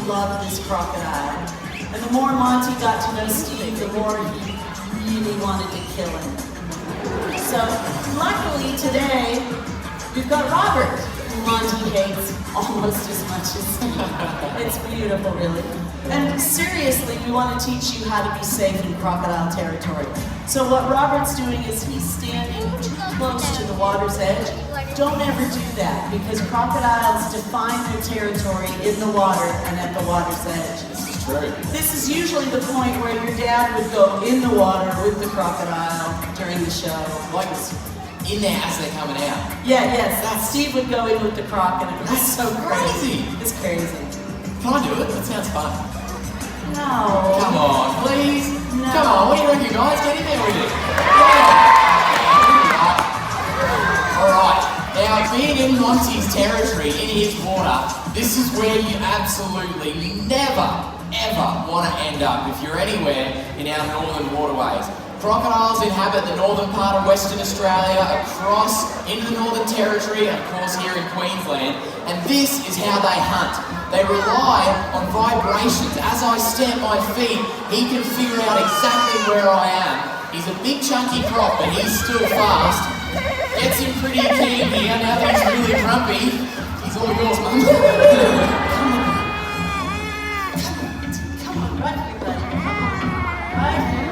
loved this crocodile. And the more Monty got to know Steve, the more he really wanted to kill him. So, luckily today, we've got Robert, who Monty hates almost as much as Steve. It's beautiful, really. And seriously, we want to teach you how to be safe in crocodile territory. So what Robert's doing is he's standing too close to the water's edge. Don't ever do that, because crocodiles define their territory in the water and at the water's edge. This is true. This is usually the point where your dad would go in the water with the crocodile during the show. Like in there as they're coming out. Yeah, yes. Steve would go in with the croc, and it was so crazy. It's crazy. Can I do it? That sounds fun. No. Come on, please. No. Come on, what do you reckon, guys? Get in there with it. Alright, now being in Monty's territory, in his water, this is where you absolutely never, ever want to end up if you're anywhere in our northern waterways. Crocodiles inhabit the northern part of Western Australia, across into the Northern Territory, and of course here in Queensland. And this is how they hunt. They rely on vibrations. As I stamp my feet, he can figure out exactly where I am. He's a big chunky croc, but he's still fast. Gets him pretty keen here, now that he's really grumpy. He's all yours, Mum. Come on, right here, buddy. Right here.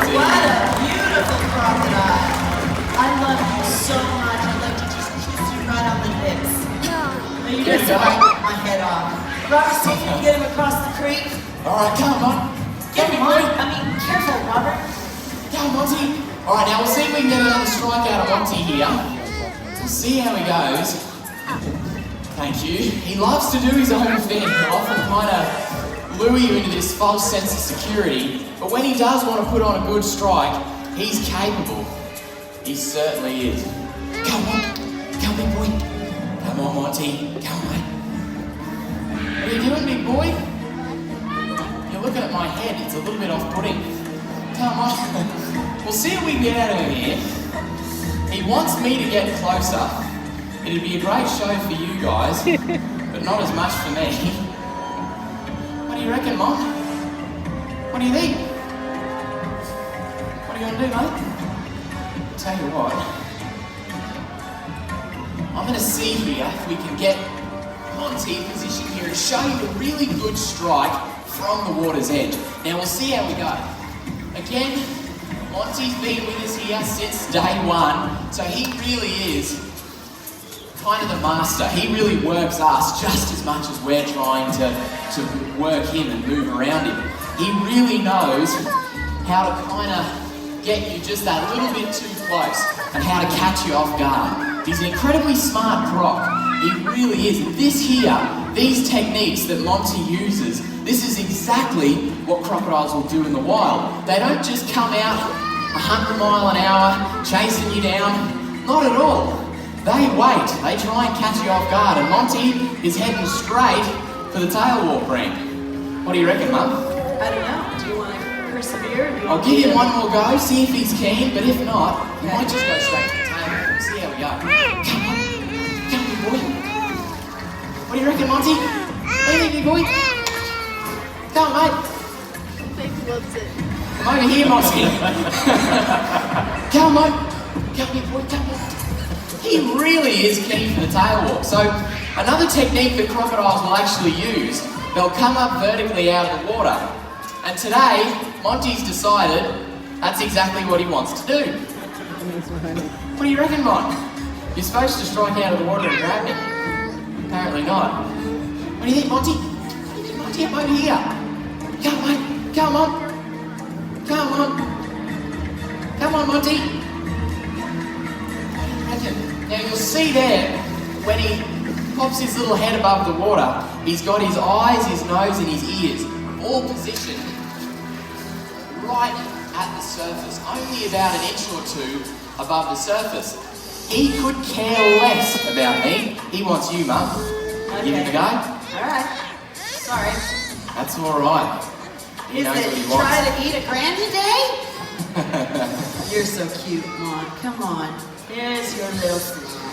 What a beautiful crocodile. I love you so much. I'd like to just kiss you right on the lips. No, you just bite my head off. Robert, see if you can get him across the creek. Alright, come on. Get him, Monty. Careful, Robert. Go, Monty. Alright, now we'll see if we can get another strike out of Monty here. We'll see how he goes. Thank you. He loves to do his own thing. He'll often kind of lure you into this false sense of security. But when he does want to put on a good strike, he's capable. He certainly is. Come on. Come, big boy. Come on, Monty. Come on, mate. What are you doing, big boy? You're looking at my head. It's a little bit off-putting. Come on. We'll see if we can get out of him here. He wants me to get closer. It'd be a great show for you guys, but not as much for me. What do you reckon, Mom? What do you think? What are you going to do, mate? Tell you what. I'm going to see here if we can get Monty in position here and show you a really good strike from the water's edge. Now we'll see how we go. Again, Monty's been with us here since day one, so he really is kind of the master. He really works us just as much as we're trying to work him and move around him. He really knows how to kind of get you just that little bit too close and how to catch you off guard. He's an incredibly smart croc. He really is. And this here, these techniques that Monty uses, this is exactly what crocodiles will do in the wild. They don't just come out 100 miles an hour chasing you down. Not at all. They wait, they try and catch you off guard, and Monty is heading straight for the tail walk ramp. What do you reckon, Mum? I don't know. Do you want to persevere? I'll give him one more go, see if he's keen, but if not, he might just go straight to the tail walk. We'll see how we go. Come on, come on, boy. What do you reckon, Monty? What do you think, big boy? Come on, mate. He loves it. Come over here, Monty. Come on, come big boy, come on. He really is keen for the tail walk. So another technique that crocodiles will actually use, they'll come up vertically out of the water. And today, Monty's decided that's exactly what he wants to do. What do you reckon, Mon? You're supposed to strike out of the water and grab me. Apparently not. What do you think, Monty? What do you think, Monty? Up over here. Come on, come on. Come on. Come on, Monty. Now you'll see there, when he pops his little head above the water, he's got his eyes, his nose and his ears all positioned right at the surface, only about an inch or two above the surface. He could care less about me. He wants you, Mum. Okay. Give him a go? Alright. Sorry. That's alright. He knows what he wants. Try to eat a grand a day? You're so cute, Mon. Come on. Here's your little snack.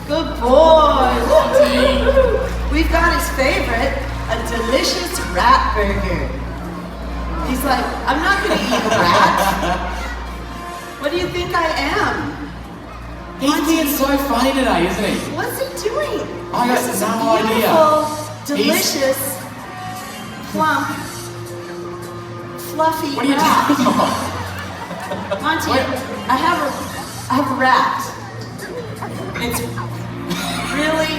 Good boy. Woo-hoo. We've got his favorite, a delicious rat burger. He's like, I'm not going to eat a rat. What do you think I am? He's being so funny today, isn't he? What's he doing? I got This is a no idea. beautiful, delicious, plump, fluffy What are you rat. talking about? Monty, Wait. I have a rat. It's really.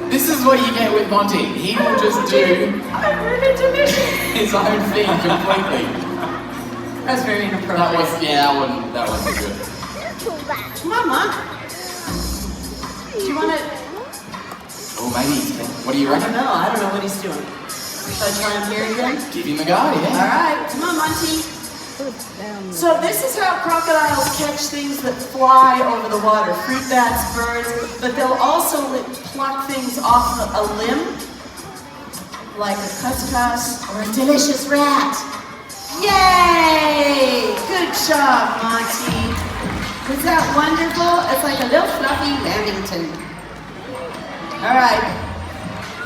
This is what you get with Monty. He will just do I'm really delicious. his own thing completely. That's very inappropriate. That wasn't good. Come on, Mom. Do you want to? Oh, maybe he's good. What do you I don't reckon? know. I don't know what he's doing. Should I try and hear again? Give him a go, All yeah. right, come on, Monty. So this is how crocodiles catch things that fly over the water, fruit bats, birds, but they'll also pluck things off a limb, like a cuscus or a delicious rat. Yay! Good job, Monty. Was that wonderful? It's like a little fluffy lamington. All right,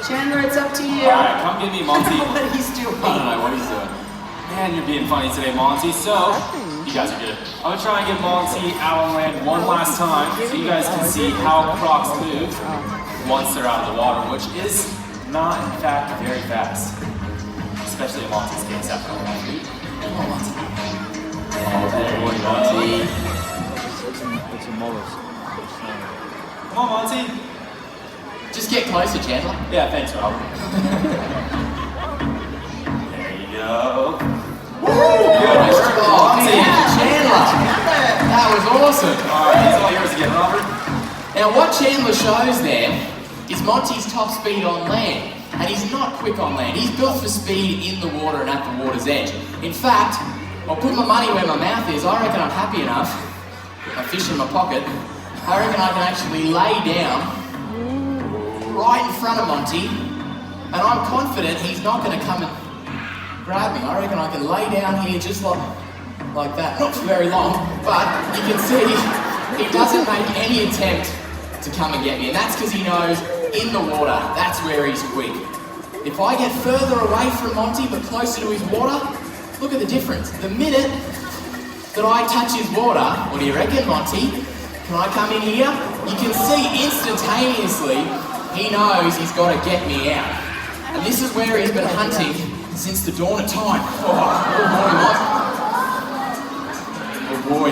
Chandler, it's up to you. Alright, come get me, I Monty. don't know what he's doing. I don't know what he's doing. Man, you're being funny today, Monty. So, you guys are good. I'm gonna try and get Monty out on land one last time so you guys can see how crocs move once they're out of the water, which is not, in fact, very fast. Especially in Monty's case after all that food. Come on, Monty. Oh, there you go. Come on, Monty. Just get closer, Chandler. Yeah, thanks, Robert. There you go. Nice job, Monty. Chandler. That was awesome. Alright, it's all yours again, Robert. Now, what Chandler shows there is Monty's top speed on land. And he's not quick on land. He's built for speed in the water and at the water's edge. In fact, I'll put my money where my mouth is. I reckon I'm happy enough, with my fish in my pocket, I reckon I can actually lay down right in front of Monty, and I'm confident he's not going to come and grab me. I reckon I can lay down here just like that. Not for very long, but you can see he doesn't make any attempt to come and get me, and that's because he knows in the water, that's where he's quick. If I get further away from Monty but closer to his water, look at the difference. The minute that I touch his water, what do you reckon, Monty? Can I come in here? You can see instantaneously he knows he's got to get me out. And this is where he's been hunting since the dawn of time. Oh boy, Monty. Oh boy.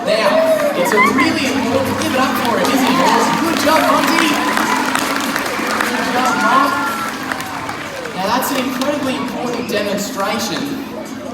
Now, it's a really important, give it up for him, isn't it, boys? Good job, Monty. Good job, Mom. Now that's an incredibly important demonstration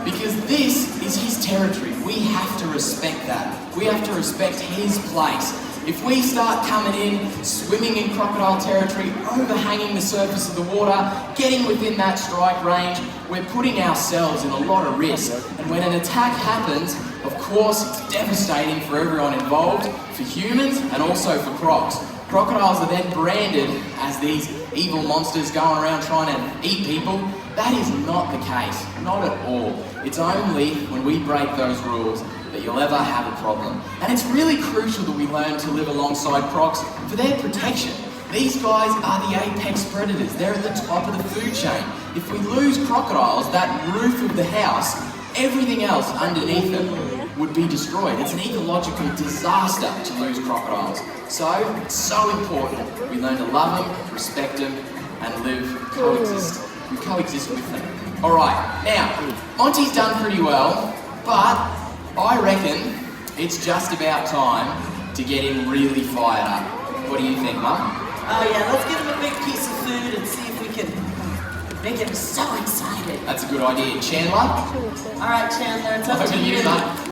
because this is his territory. We have to respect that. We have to respect his place. If we start coming in, swimming in crocodile territory, overhanging the surface of the water, getting within that strike range, we're putting ourselves in a lot of risk. And when an attack happens, of course, it's devastating for everyone involved, for humans and also for crocs. Crocodiles are then branded as these evil monsters going around trying to eat people. That is not the case, not at all. It's only when we break those rules that you'll ever have a problem. And it's really crucial that we learn to live alongside crocs for their protection. These guys are the apex predators. They're at the top of the food chain. If we lose crocodiles, that roof of the house, everything else underneath them would be destroyed. It's an ecological disaster to lose crocodiles. So, it's so important we learn to love them, respect them, and coexist with them. Alright, now, Monty's done pretty well, but I reckon it's just about time to get him really fired up. What do you think, Mum? Oh yeah, let's give him a big piece of food and see if we can make him so excited. That's a good idea. Chandler? All right, Chandler, it's up Over to to you, you. mate.